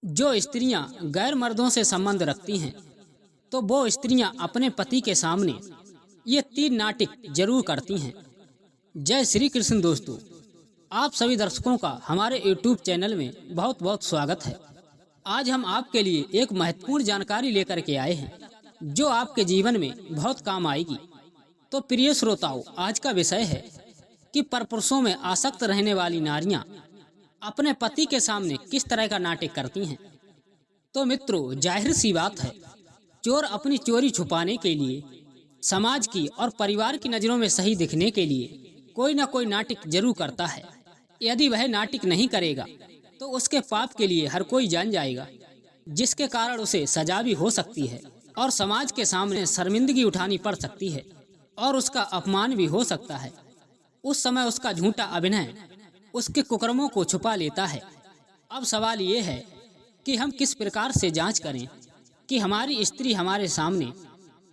जो स्त्रियां गैर मर्दों से संबंध रखती हैं तो वो स्त्रियां अपने पति के सामने ये 3 नाटक जरूर करती हैं। जय श्री कृष्ण दोस्तों, आप सभी दर्शकों का हमारे YouTube चैनल में बहुत बहुत स्वागत है। आज हम आपके लिए एक महत्वपूर्ण जानकारी लेकर के आए हैं जो आपके जीवन में बहुत काम आएगी। तो प्रिय श्रोताओं, आज का विषय है कि परपुरुषों में आसक्त रहने वाली नारियां अपने पति के सामने किस तरह का नाटक करती हैं। तो मित्रों, जाहिर सी बात है, चोर अपनी चोरी छुपाने के लिए, समाज की और परिवार की नजरों में सही दिखने के लिए कोई ना कोई नाटक जरूर करता है। यदि वह नाटक नहीं करेगा तो उसके पाप के लिए हर कोई जान जाएगा, जिसके कारण उसे सजा भी हो सकती है और समाज के सामने शर्मिंदगी उठानी पड़ सकती है और उसका अपमान भी हो सकता है। उस समय उसका झूठा अभिनय उसके कुकर्मों को छुपा लेता है। अब सवाल ये है कि हम किस प्रकार से जांच करें कि हमारी स्त्री हमारे सामने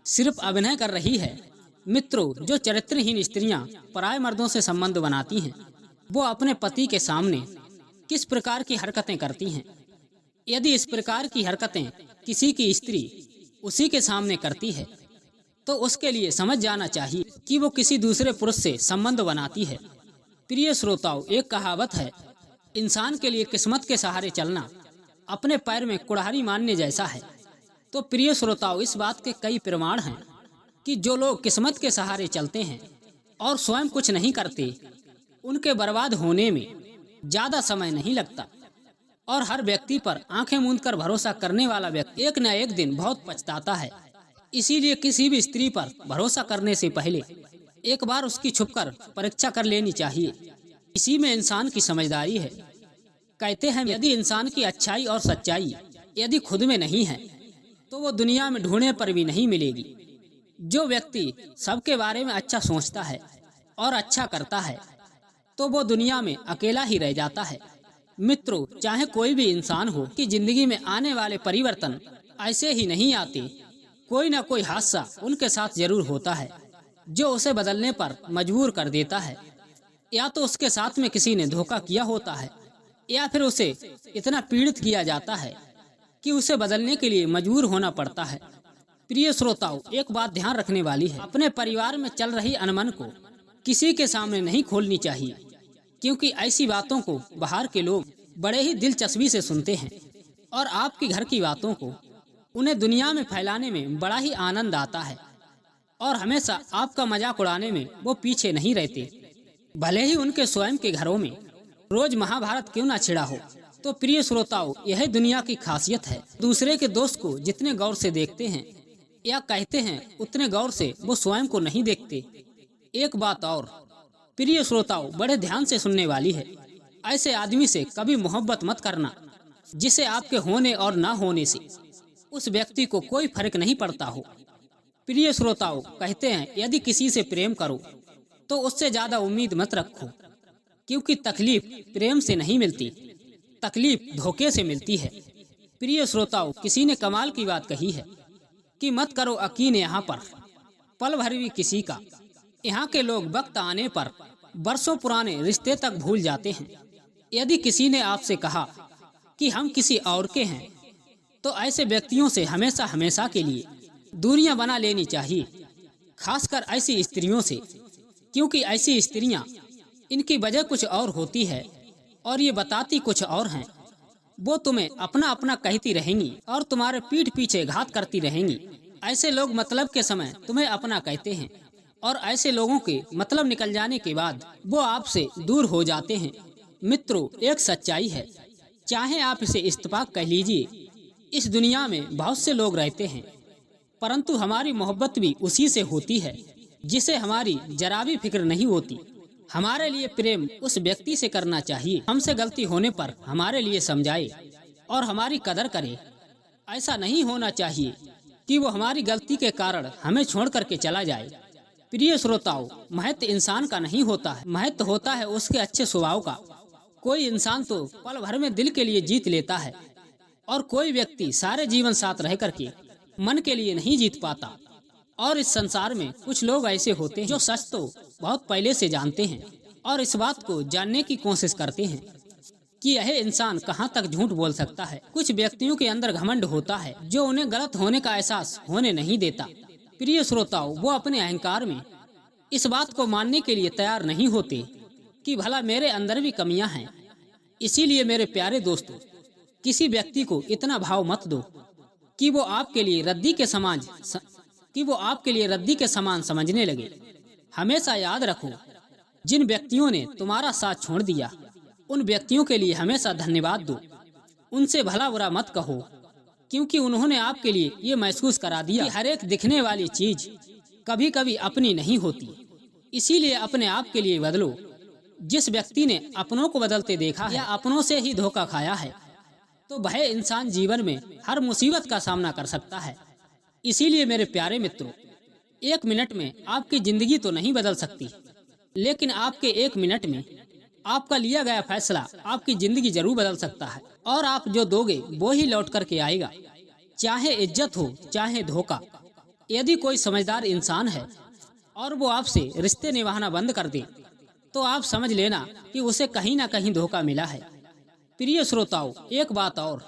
सिर्फ अभिनय कर रही है। मित्रों, जो चरित्रहीन स्त्रियां पराये मर्दों से संबंध बनाती हैं, वो अपने पति के सामने किस प्रकार की हरकतें करती हैं। यदि इस प्रकार की हरकतें किसी की स्त्री उसी के सामने करती है तो उसके लिए समझ जाना चाहिए कि वो किसी दूसरे पुरुष से संबंध बनाती है। प्रिय श्रोताओं, एक कहावत है, इंसान के लिए किस्मत के सहारे चलना अपने पैर में कुल्हाड़ी मारने जैसा है। तो प्रिय श्रोताओं, इस बात के कई प्रमाण हैं कि जो लोग किस्मत के सहारे चलते हैं और स्वयं कुछ नहीं करते, उनके बर्बाद होने में ज्यादा समय नहीं लगता। और हर व्यक्ति पर आंखें मूंदकर भरोसा करने वाला व्यक्ति एक न एक दिन बहुत पछताता है। इसीलिए किसी भी स्त्री पर भरोसा करने से पहले एक बार उसकी छुपकर परीक्षा कर लेनी चाहिए। इसी में इंसान की समझदारी है। कहते हैं, यदि इंसान की अच्छाई और सच्चाई यदि खुद में नहीं है तो वो दुनिया में ढूंढने पर भी नहीं मिलेगी। जो व्यक्ति सबके बारे में अच्छा सोचता है और अच्छा करता है तो वो दुनिया में अकेला ही रह जाता है। मित्रों, चाहे कोई भी इंसान हो कि जिंदगी में आने वाले परिवर्तन ऐसे ही नहीं आते। कोई ना कोई हादसा उनके साथ जरूर होता है जो उसे बदलने पर मजबूर कर देता है। या तो उसके साथ में किसी ने धोखा किया होता है या फिर उसे इतना पीड़ित किया जाता है कि उसे बदलने के लिए मजबूर होना पड़ता है। प्रिय श्रोताओं, एक बात ध्यान रखने वाली है, अपने परिवार में चल रही अनबन को किसी के सामने नहीं खोलनी चाहिए, क्योंकि ऐसी बातों को बाहर के लोग बड़े ही दिलचस्पी से सुनते हैं और आपके घर की बातों को उन्हें दुनिया में फैलाने में बड़ा ही आनंद आता है और हमेशा आपका मजाक उड़ाने में वो पीछे नहीं रहते, भले ही उनके स्वयं के घरों में रोज महाभारत क्यों ना छिड़ा हो। तो प्रिय श्रोताओं, यह दुनिया की खासियत है। दूसरे के दोस्त को जितने गौर से देखते हैं या कहते हैं, उतने गौर से वो स्वयं को नहीं देखते। एक बात और प्रिय श्रोताओं, बड़े ध्यान से सुनने वाली है, ऐसे आदमी से कभी मोहब्बत मत करना जिसे आपके होने और ना होने से उस व्यक्ति को कोई फर्क नहीं पड़ता हो। प्रिय श्रोताओं, कहते हैं, यदि किसी से प्रेम करो तो उससे ज्यादा उम्मीद मत रखो, क्योंकि तकलीफ प्रेम से नहीं मिलती, तकलीफ धोखे से मिलती है। प्रिय श्रोताओं, किसी ने कमाल की बात कही है कि मत करो यकीन यहाँ पर पल भर भी किसी का। यहाँ के लोग वक्त आने पर बरसों पुराने रिश्ते तक भूल जाते हैं। यदि किसी ने आपसे कहा कि हम किसी और के हैं तो ऐसे व्यक्तियों से हमेशा हमेशा के लिए दूरियां बना लेनी चाहिए, खासकर ऐसी स्त्रियों से, क्योंकि ऐसी स्त्रियां, इनकी वजह कुछ और होती है और ये बताती कुछ और हैं। वो तुम्हें अपना अपना कहती रहेंगी और तुम्हारे पीठ पीछे घात करती रहेंगी। ऐसे लोग मतलब के समय तुम्हें अपना कहते हैं और ऐसे लोगों के मतलब निकल जाने के बाद वो आपसे दूर हो जाते हैं। मित्रों, एक सच्चाई है, चाहे आप इसे इत्तेफाक कह लीजिए, इस दुनिया में बहुत से लोग रहते हैं, परंतु हमारी मोहब्बत भी उसी से होती है जिसे हमारी जरा भी फिक्र नहीं होती। हमारे लिए प्रेम उस व्यक्ति से करना चाहिए हमसे गलती होने पर हमारे लिए समझाए और हमारी कदर करे। ऐसा नहीं होना चाहिए कि वो हमारी गलती के कारण हमें छोड़ करके चला जाए। प्रिय श्रोताओं, महत्व इंसान का नहीं होता है, महत्व होता है उसके अच्छे स्वभाव का। कोई इंसान तो पल भर में दिल के लिए जीत लेता है और कोई व्यक्ति सारे जीवन साथ रह करके मन के लिए नहीं जीत पाता। और इस संसार में कुछ लोग ऐसे होते हैं जो सच तो बहुत पहले से जानते हैं और इस बात को जानने की कोशिश करते हैं, कि यह इंसान कहाँ तक झूठ बोल सकता है। कुछ व्यक्तियों के अंदर घमंड होता है जो उन्हें गलत होने का एहसास होने नहीं देता। प्रिय श्रोताओं, वो अपने अहंकार में इस बात को मानने के लिए तैयार नहीं होते कि भला मेरे अंदर भी कमियां हैं। इसीलिए मेरे प्यारे दोस्तों, किसी व्यक्ति को इतना भाव मत दो कि वो आपके लिए रद्दी के समान समझने लगे। हमेशा याद रखो, जिन व्यक्तियों ने तुम्हारा साथ छोड़ दिया उन व्यक्तियों के लिए हमेशा धन्यवाद दो। उनसे भला बुरा मत कहो, क्योंकि उन्होंने आपके लिए ये महसूस करा दिया कि हर एक दिखने वाली चीज कभी कभी अपनी नहीं होती। इसीलिए अपने आप के लिए बदलो। जिस व्यक्ति ने अपनों को बदलते देखा है या अपनों से ही धोखा खाया है, तो वह इंसान जीवन में हर मुसीबत का सामना कर सकता है। इसीलिए मेरे प्यारे मित्रों, 1 मिनट में आपकी जिंदगी तो नहीं बदल सकती, लेकिन आपके 1 मिनट में आपका लिया गया फैसला आपकी जिंदगी जरूर बदल सकता है। और आप जो दोगे वो ही लौट करके आएगा, चाहे इज्जत हो चाहे धोखा। यदि कोई समझदार इंसान है और वो आपसे रिश्ते निभाना बंद कर दे, तो आप समझ लेना कि उसे कहीं ना कहीं धोखा मिला है। प्रिय श्रोताओं, एक बात और,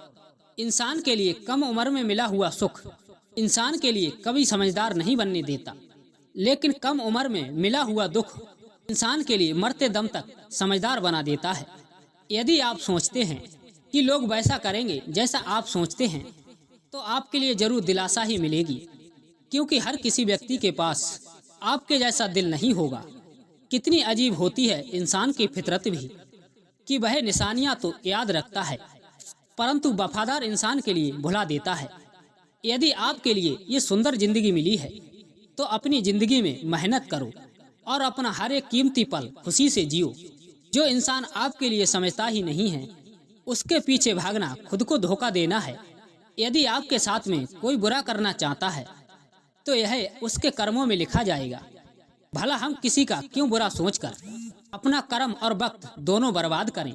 इंसान के लिए कम उम्र में मिला हुआ सुख इंसान के लिए कभी समझदार नहीं बनने देता, लेकिन कम उम्र में मिला हुआ दुख इंसान के लिए मरते दम तक समझदार बना देता है। यदि आप सोचते हैं कि लोग वैसा करेंगे जैसा आप सोचते हैं, तो आपके लिए जरूर दिलासा ही मिलेगी, क्योंकि हर किसी व्यक्ति के पास आपके जैसा दिल नहीं होगा। कितनी अजीब होती है इंसान की फितरत भी कि वह निशानियां तो याद रखता है, परंतु वफादार इंसान के लिए भुला देता है। यदि आपके लिए ये सुंदर जिंदगी मिली है, तो अपनी जिंदगी में मेहनत करो और अपना हर एक कीमती पल खुशी से जियो। जो इंसान आपके लिए समझता ही नहीं है, उसके पीछे भागना खुद को धोखा देना है। यदि आपके साथ में कोई बुरा करना चाहता है, तो यह उसके कर्मों में लिखा जाएगा। भला हम किसी का क्यों बुरा सोचकर अपना कर्म और वक्त दोनों बर्बाद करें।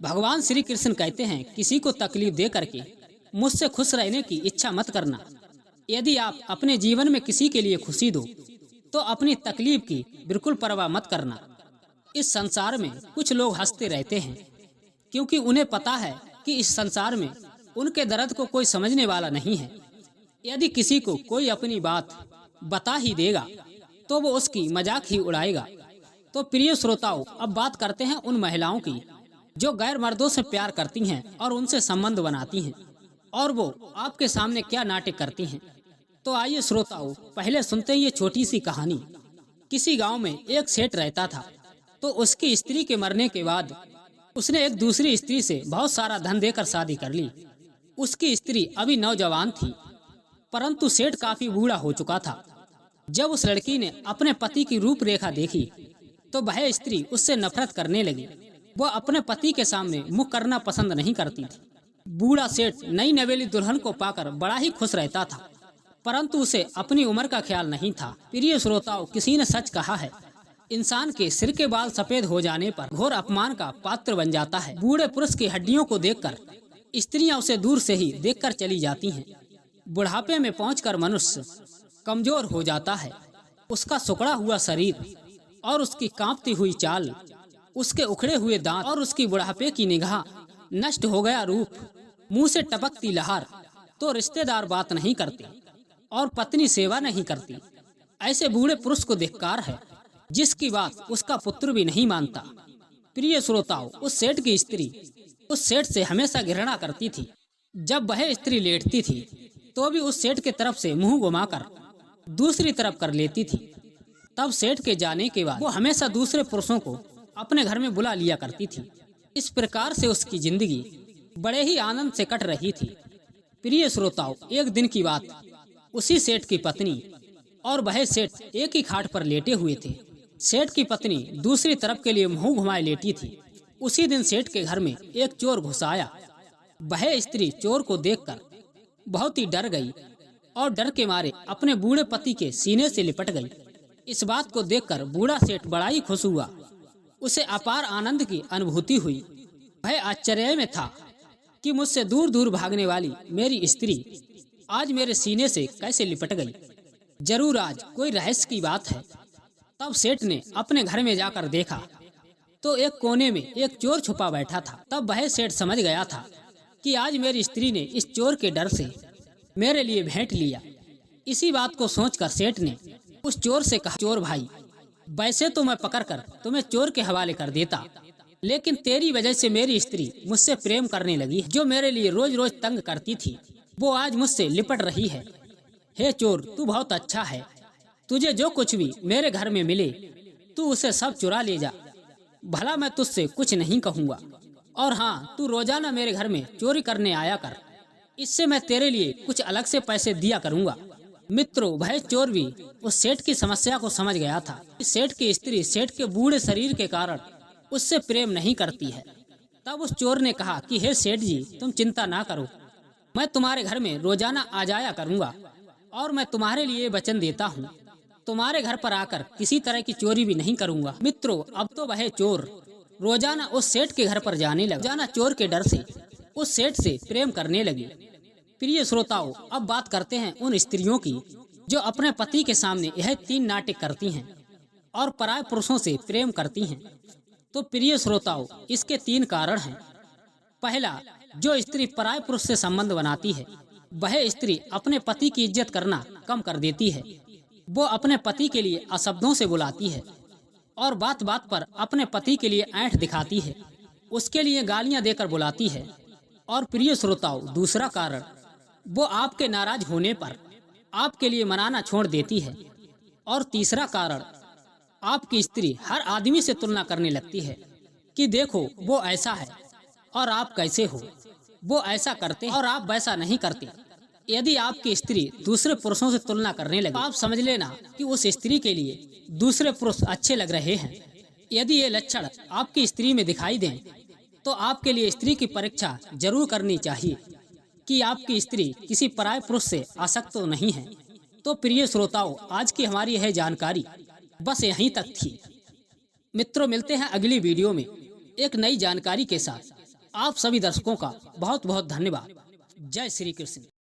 भगवान श्री कृष्ण कहते हैं, किसी को तकलीफ दे करके मुझसे खुश रहने की इच्छा मत करना। यदि आप अपने जीवन में किसी के लिए खुशी दो, तो अपनी तकलीफ की बिल्कुल परवाह मत करना। इस संसार में कुछ लोग हंसते रहते हैं, क्योंकि उन्हें पता है कि इस संसार में उनके दर्द को कोई समझने वाला नहीं है। यदि किसी को कोई अपनी बात बता ही देगा, तो वो उसकी मजाक ही उड़ाएगा। तो प्रिय श्रोताओं, अब बात करते हैं उन महिलाओं की जो गैर मर्दों से प्यार करती हैं और उनसे संबंध बनाती हैं, और वो आपके सामने क्या नाटक करती हैं। तो आइए श्रोताओं, पहले सुनते हैं ये छोटी सी कहानी। किसी गांव में एक सेठ रहता था, तो उसकी स्त्री के मरने के बाद उसने एक दूसरी स्त्री से बहुत सारा धन देकर शादी कर ली। उसकी स्त्री अभी नौजवान थी, परंतु सेठ काफी बूढ़ा हो चुका था। जब उस लड़की ने अपने पति की रूपरेखा देखी, तो वह स्त्री उससे नफरत करने लगी। वह अपने पति के सामने मुख करना पसंद नहीं करती थी। बूढ़ा सेठ नई नवेली दुल्हन को पाकर बड़ा ही खुश रहता था, परंतु उसे अपनी उम्र का ख्याल नहीं था। प्रिय श्रोताओं, किसी ने सच कहा है, इंसान के सिर के बाल सफेद हो जाने पर घोर अपमान का पात्र बन जाता है। बूढ़े पुरुष की हड्डियों को देखकर स्त्रियां उसे दूर से ही देखकर चली जाती हैं। बुढ़ापे में पहुंचकर मनुष्य कमजोर हो जाता है। उसका सुकड़ा हुआ शरीर और उसकी कांपती हुई चाल, उसके उखड़े हुए दांत और उसकी बुढ़ापे की निगाह, नष्ट हो गया रूप, मुंह से टपकती लहर, तो रिश्तेदार बात नहीं करते और पत्नी सेवा नहीं करती। ऐसे बूढ़े पुरुष को धिक्कार है, जिसकी बात उसका पुत्र भी नहीं मानता। प्रिय श्रोताओं, उस सेठ की स्त्री उस सेठ से हमेशा घृणा करती थी। जब वह स्त्री लेटती थी, तो भी उस सेठ के तरफ से मुंह घुमाकर दूसरी तरफ कर लेती थी। तब सेठ के जाने के बाद वो हमेशा दूसरे पुरुषों को अपने घर में बुला लिया करती थी। इस प्रकार से उसकी जिंदगी बड़े ही आनंद से कट रही थी। प्रिय श्रोताओं, एक दिन की बात, उसी सेठ की पत्नी और वह सेठ एक ही खाट पर लेटे हुए थे। सेठ की पत्नी दूसरी तरफ के लिए मुंह घुमाए लेटी थी। उसी दिन सेठ के घर में एक चोर घुस आया। वह स्त्री चोर को देखकर बहुत ही डर गई और डर के मारे अपने बूढ़े पति के सीने से लिपट गई। इस बात को देखकर बूढ़ा सेठ बड़ा ही खुश हुआ। उसे अपार आनंद की अनुभूति हुई। वह आश्चर्य में था कि मुझसे दूर दूर भागने वाली मेरी स्त्री आज मेरे सीने से कैसे लिपट गई। जरूर आज कोई रहस्य की बात है। तब सेठ ने अपने घर में जाकर देखा तो एक कोने में एक चोर छुपा बैठा था। तब वह सेठ समझ गया था कि आज मेरी स्त्री ने इस चोर के डर से मेरे लिए भेंट लिया। इसी बात को सोचकर सेठ ने उस चोर से कहा, चोर भाई, वैसे तो मैं पकड़कर तुम्हें चोर के हवाले कर देता, लेकिन तेरी वजह से मेरी स्त्री मुझसे प्रेम करने लगी है। जो मेरे लिए रोज रोज तंग करती थी वो आज मुझसे लिपट रही है। हे चोर, तू बहुत अच्छा है। तुझे जो कुछ भी मेरे घर में मिले तू उसे सब चुरा ले जा। भला मैं तुझसे कुछ नहीं कहूँगा। और हाँ, तू रोजाना मेरे घर में चोरी करने आया कर। इससे मैं तेरे लिए कुछ अलग से पैसे दिया करूँगा। मित्रों, वह चोर भी उस सेठ की समस्या को समझ गया था। सेठ की स्त्री सेठ के बूढ़े शरीर के कारण उससे प्रेम नहीं करती है। तब उस चोर ने कहा कि हे सेठ जी, तुम चिंता ना करो, मैं तुम्हारे घर में रोजाना आ जाया करूँगा और मैं तुम्हारे लिए वचन देता हूँ, तुम्हारे घर पर आकर किसी तरह की चोरी भी नहीं करूँगा। मित्रों, अब तो वह चोर रोजाना उस सेठ के घर पर जाने लगा। रोजाना चोर के डर से उस सेठ से प्रेम करने लगी। प्रिय श्रोताओं, अब बात करते हैं उन स्त्रियों की जो अपने पति के सामने यह 3 नाटक करती हैं और पराये पुरुषों से प्रेम करती हैं। तो प्रिय श्रोताओं, इसके 3 कारण हैं। पहला, जो स्त्री पराये पुरुष से संबंध बनाती है वह स्त्री अपने पति की इज्जत करना कम कर देती है। वो अपने पति के लिए अशब्दों से बुलाती है और बात बात पर अपने पति के लिए ऐंठ दिखाती है, उसके लिए गालियां देकर बुलाती है। और प्रिय श्रोताओं, दूसरा कारण, वो आपके नाराज होने पर आपके लिए मनाना छोड़ देती है। और तीसरा कारण, आपकी स्त्री हर आदमी से तुलना करने लगती है कि देखो वो ऐसा है और आप कैसे हो, वो ऐसा करते हैं और आप वैसा नहीं करते। यदि आपकी स्त्री दूसरे पुरुषों से तुलना करने लगे तो आप समझ लेना कि उस स्त्री के लिए दूसरे पुरुष अच्छे लग रहे हैं। यदि ये लक्षण आपकी स्त्री में दिखाई दें तो आपके लिए स्त्री की परीक्षा जरूर करनी चाहिए कि आपकी स्त्री किसी पराये पुरुष से आसक्त तो नहीं है। तो प्रिय श्रोताओं, आज की हमारी यह जानकारी बस यहीं तक थी। मित्रों, मिलते हैं अगली वीडियो में एक नई जानकारी के साथ। आप सभी दर्शकों का बहुत बहुत धन्यवाद। जय श्री कृष्ण।